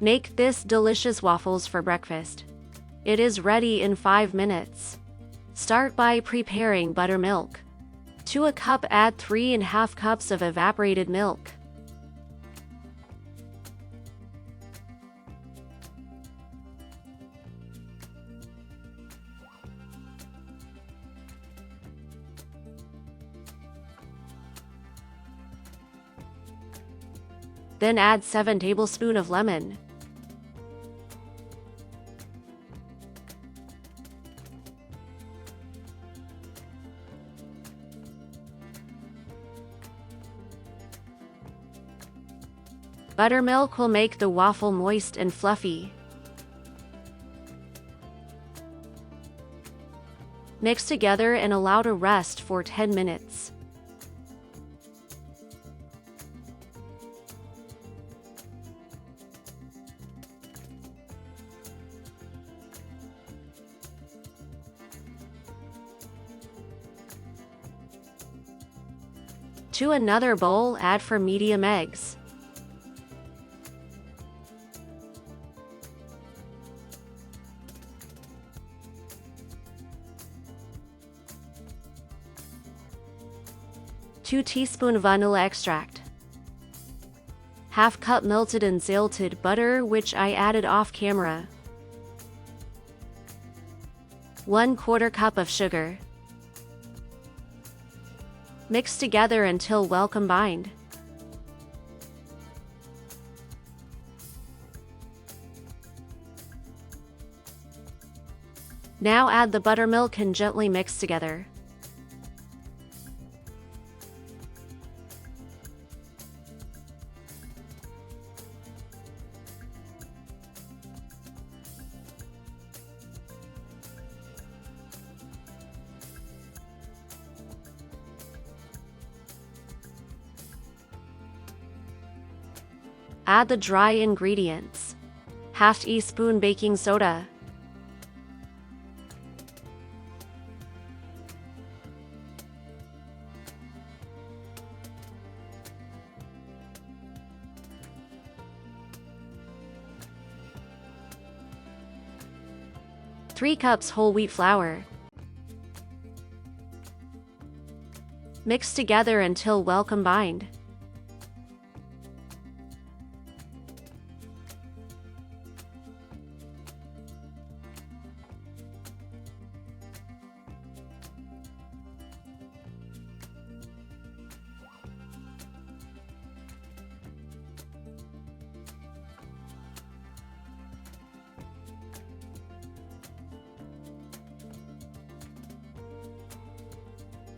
Make this delicious waffles for breakfast. It is ready in 5 minutes. Start by preparing buttermilk. To a cup, add 3½ cups of evaporated milk. Then add 7 tablespoons of lemon. Buttermilk will make the waffle moist and fluffy. Mix together and allow to rest for 10 minutes. To another bowl, add 4 medium eggs. Two teaspoons vanilla extract. Half cup melted unsalted butter, which I added off camera. 1/4 cup of sugar. Mix together until well combined. Now add the buttermilk and gently mix together. Add the dry ingredients. Half teaspoon baking soda. Three cups whole wheat flour. Mix together until well combined.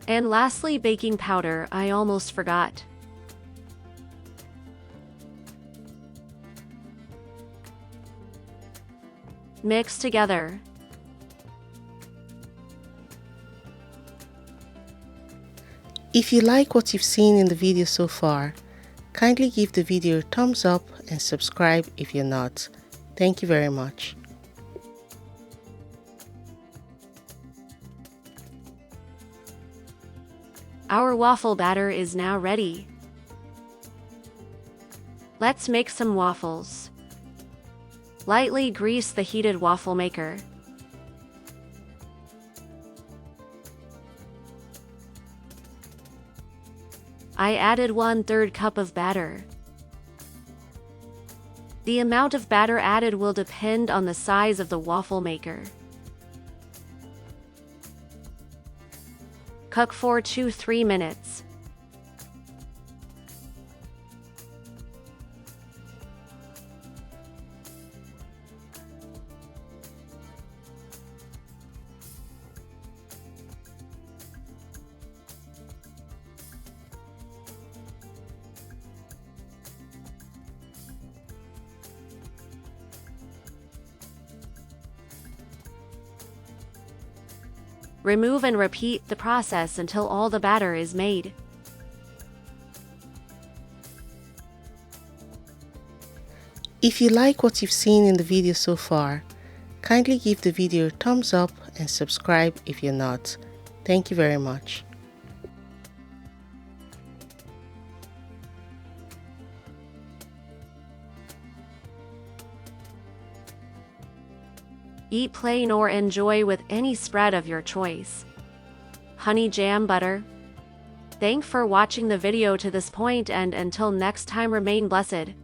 And lastly, baking powder, I almost forgot. Mix together. If you like what you've seen in the video so far, kindly give the video a thumbs up and subscribe if you're not. Thank you very much. Our waffle batter is now ready. Let's make some waffles. Lightly grease the heated waffle maker. I added 1/3 cup of batter. The amount of batter added will depend on the size of the waffle maker. Cook for 2 to 3 minutes. Remove and repeat the process until all the batter is made. If you like what you've seen in the video so far, kindly give the video a thumbs up and subscribe if you're not. Thank you very much. Eat plain or enjoy with any spread of your choice. Honey jam butter. Thanks for watching the video to this point, and until next time, remain blessed.